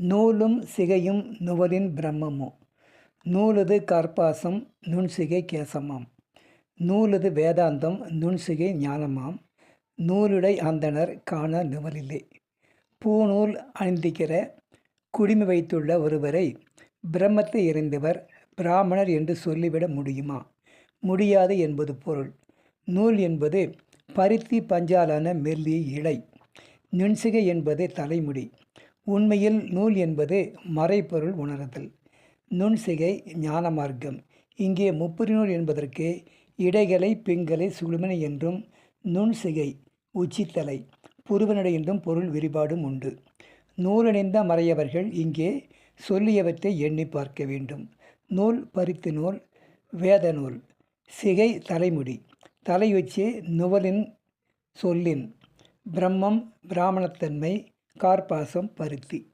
நூலும் சிகையும் நுவலின் பிரம்மமோ. நூலது கற்பாசம் நுண்சிகை கேசமாம். நூலது வேதாந்தம் நுண்சிகை ஞானமாம். நூலுடை அந்தணர் காண நுவலில்லை. பூநூல் அணிந்திக்கிற குடிமை வைத்துள்ள ஒருவரை பிரம்மத்தை எறிந்தவர் பிராமணர் என்று சொல்லிவிட முடியுமா? முடியாது என்பது பொருள். நூல் என்பது பருத்தி பஞ்சாலான மெல்லிய இழை. நுண்சிகை என்பது தலைமுடி. உண்மையில் நூல் என்பது மறைப்பொருள் உணர்தல். நுண்சிகை ஞான மார்க்கம். இங்கே முப்புரிநூல் என்பதற்கு இடைகளை பிங்களை சுழுமனை என்றும் நுண்சிகை உச்சித்தலை புருவனடை என்றும் பொருள் விரிபாடும் உண்டு. நூலணிந்த மறையவர்கள் இங்கே சொல்லியவற்றை எண்ணி பார்க்க வேண்டும். நூல் பருத்தி நூல், வேத நூல். சிகை தலைமுடி. தலையுச்சி நுவலின் சொல்லின். பிரம்மம் பிராமணத்தன்மை. கார்பாசம் பருத்தி.